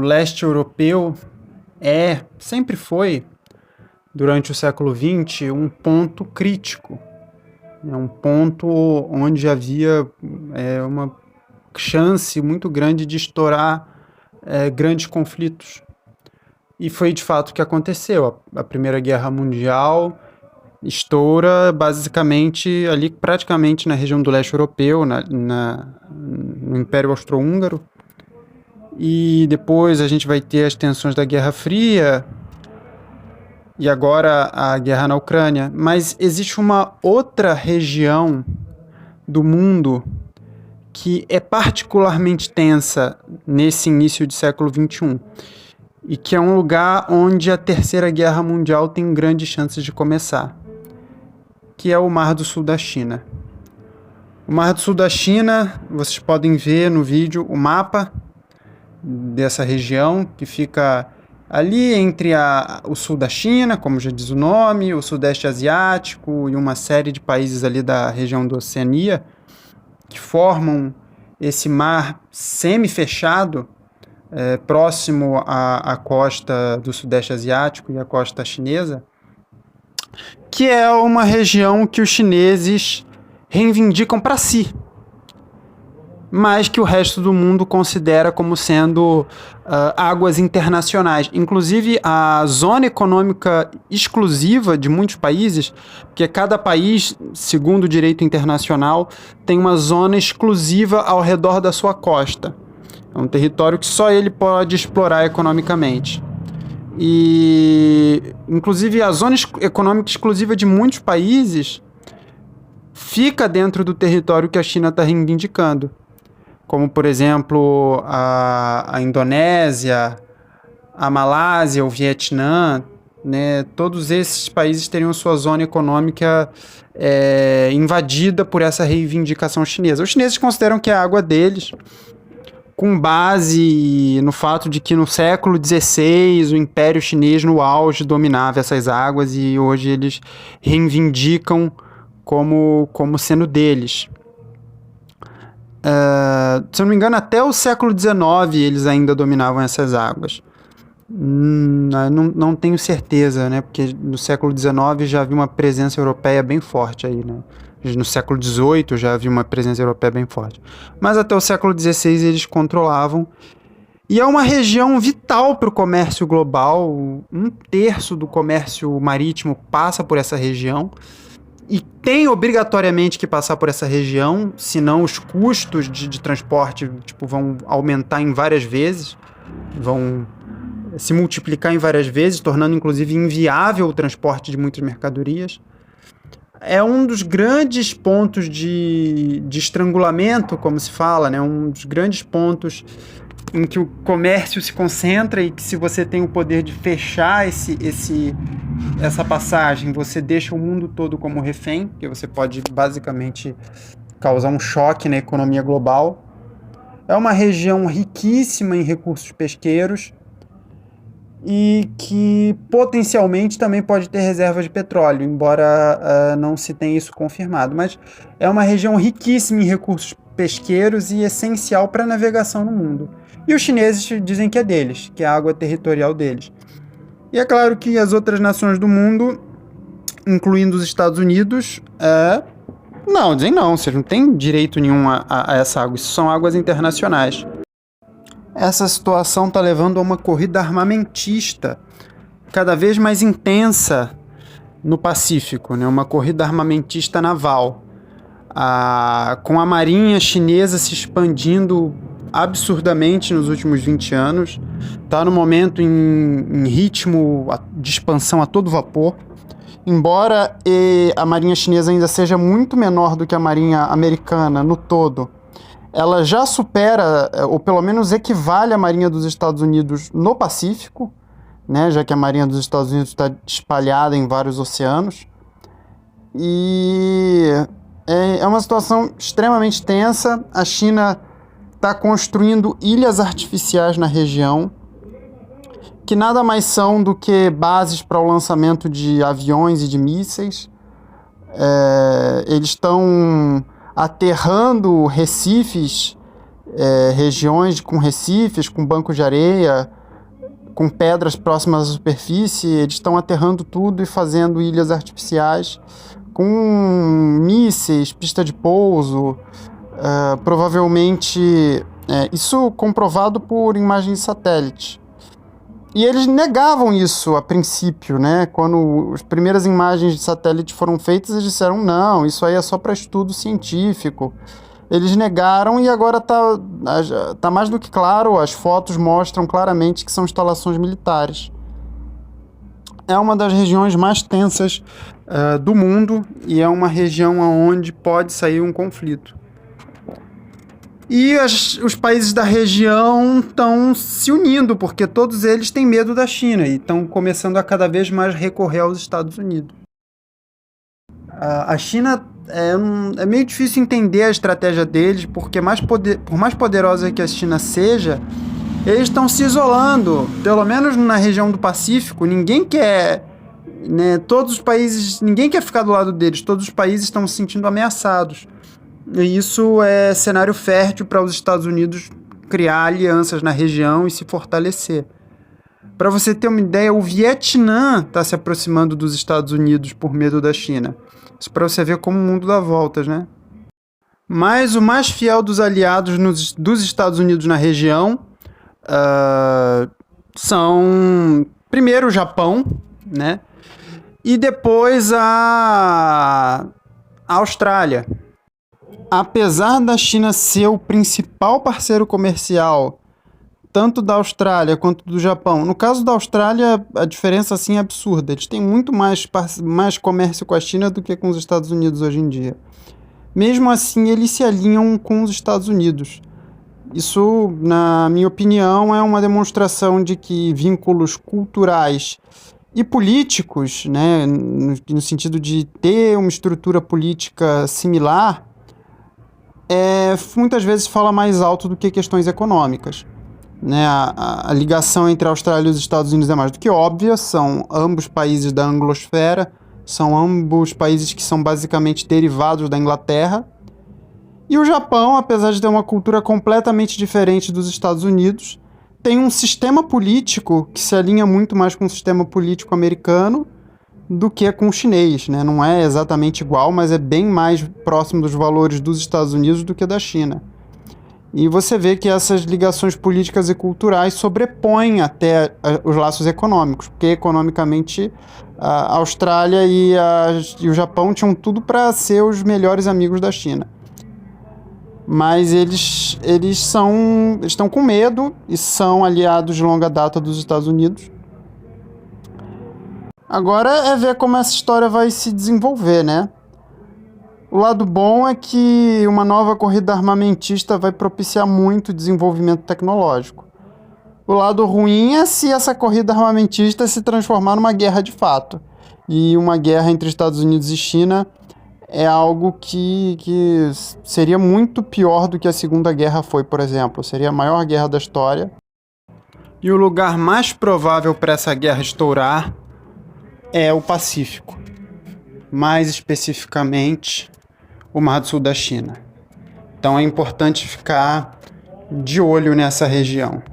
leste europeu sempre foi, durante o século XX, um ponto crítico. É um ponto onde havia uma chance muito grande de estourar grandes conflitos. E foi de fato o que aconteceu. A Primeira Guerra Mundial estoura basicamente ali, praticamente na região do leste europeu, no Império Austro-Húngaro. E depois a gente vai ter as tensões da Guerra Fria e agora a guerra na Ucrânia. Mas existe uma outra região do mundo que é particularmente tensa nesse início de século XXI e que é um lugar onde a Terceira Guerra Mundial tem grandes chances de começar, que é o Mar do Sul da China. O Mar do Sul da China, vocês podem ver no vídeo o mapa dessa região, que fica ali entre o sul da China, como já diz o nome, o Sudeste Asiático e uma série de países ali da região da Oceania, que formam esse mar semi-fechado, próximo à costa do Sudeste Asiático e à costa chinesa, que é uma região que os chineses reivindicam para si, mas que o resto do mundo considera como sendo águas internacionais. Inclusive, a zona econômica exclusiva de muitos países, porque cada país, segundo o direito internacional, tem uma zona exclusiva ao redor da sua costa. É um território que só ele pode explorar economicamente. E, inclusive, a zona econômica exclusiva de muitos países fica dentro do território que a China está reivindicando, como, por exemplo, a Indonésia, a Malásia, o Vietnã, né? Todos esses países teriam sua zona econômica invadida por essa reivindicação chinesa. Os chineses consideram que é a água deles, com base no fato de que no século XVI o Império Chinês no auge dominava essas águas e hoje eles reivindicam como sendo deles. Se eu não me engano, até o século XIX eles ainda dominavam essas águas. Não tenho certeza, né? Porque no século XIX já havia uma presença europeia bem forte aí, né? No século XVIII já havia uma presença europeia bem forte. Mas até o século XVI eles controlavam. E é uma região vital para o comércio global. 1/3 do comércio marítimo passa por essa região. E tem obrigatoriamente que passar por essa região, senão os custos de transporte vão aumentar em várias vezes, vão se multiplicar em várias vezes, tornando inclusive inviável o transporte de muitas mercadorias. É um dos grandes pontos de estrangulamento, como se fala, né? Um dos grandes pontos em que o comércio se concentra e que, se você tem o poder de fechar essa passagem, você deixa o mundo todo como refém, porque você pode basicamente causar um choque na economia global. É uma região riquíssima em recursos pesqueiros e que potencialmente também pode ter reservas de petróleo, embora não se tenha isso confirmado. Mas é uma região riquíssima em recursos pesqueiros e essencial para a navegação no mundo. E os chineses dizem que é deles, que é a água territorial deles. E é claro que as outras nações do mundo, incluindo os Estados Unidos, dizem não, vocês não têm direito nenhum a essa água, isso são águas internacionais. Essa situação está levando a uma corrida armamentista cada vez mais intensa no Pacífico, né? Uma corrida armamentista naval, com a marinha chinesa se expandindo absurdamente nos últimos 20 anos, está no momento em ritmo de expansão a todo vapor, embora a marinha chinesa ainda seja muito menor do que a marinha americana no todo. Ela já supera, ou pelo menos equivale à marinha dos Estados Unidos no Pacífico, né, já que a marinha dos Estados Unidos está espalhada em vários oceanos. E é uma situação extremamente tensa. A China está construindo ilhas artificiais na região, que nada mais são do que bases para o lançamento de aviões e de mísseis. Eles estão aterrando recifes regiões com recifes, com bancos de areia, com pedras próximas à superfície. Eles estão aterrando tudo e fazendo ilhas artificiais com mísseis, pista de pouso, provavelmente isso comprovado por imagens de satélite. E eles negavam isso a princípio, né? Quando as primeiras imagens de satélite foram feitas, eles disseram, não, isso aí é só para estudo científico. Eles negaram e agora tá mais do que claro, as fotos mostram claramente que são instalações militares. É uma das regiões mais tensas do mundo e é uma região onde pode sair um conflito. E os países da região estão se unindo, porque todos eles têm medo da China e estão começando a cada vez mais recorrer aos Estados Unidos. A China é meio difícil entender a estratégia deles, porque por mais poderosa que a China seja, eles estão se isolando, pelo menos na região do Pacífico. Ninguém quer, né, todos os países, ninguém quer ficar do lado deles, todos os países estão se sentindo ameaçados. E isso é cenário fértil para os Estados Unidos criar alianças na região e se fortalecer. Para você ter uma ideia, o Vietnã está se aproximando dos Estados Unidos por medo da China. Isso para você ver como o mundo dá voltas, né? Mas o mais fiel dos aliados dos Estados Unidos na região são, primeiro, o Japão, né? E depois a Austrália. Apesar da China ser o principal parceiro comercial, tanto da Austrália quanto do Japão, no caso da Austrália, a diferença assim é absurda. Eles têm muito mais comércio com a China do que com os Estados Unidos hoje em dia. Mesmo assim, eles se alinham com os Estados Unidos. Isso, na minha opinião, é uma demonstração de que vínculos culturais e políticos, né, no sentido de ter uma estrutura política similar, muitas vezes fala mais alto do que questões econômicas. Né? A ligação entre a Austrália e os Estados Unidos é mais do que óbvia, são ambos países da anglosfera, são ambos países que são basicamente derivados da Inglaterra. E o Japão, apesar de ter uma cultura completamente diferente dos Estados Unidos, tem um sistema político que se alinha muito mais com o sistema político americano do que com o chinês, né? Não é exatamente igual, mas é bem mais próximo dos valores dos Estados Unidos do que da China. E você vê que essas ligações políticas e culturais sobrepõem até os laços econômicos, porque economicamente a Austrália e o Japão tinham tudo para ser os melhores amigos da China. Mas eles estão com medo e são aliados de longa data dos Estados Unidos. Agora é ver como essa história vai se desenvolver, né? O lado bom é que uma nova corrida armamentista vai propiciar muito desenvolvimento tecnológico. O lado ruim é se essa corrida armamentista se transformar numa guerra de fato. E uma guerra entre Estados Unidos e China é algo que seria muito pior do que a Segunda Guerra foi, por exemplo. Seria a maior guerra da história. E o lugar mais provável para essa guerra estourar é o Pacífico. Mais especificamente, o Mar do Sul da China. Então é importante ficar de olho nessa região.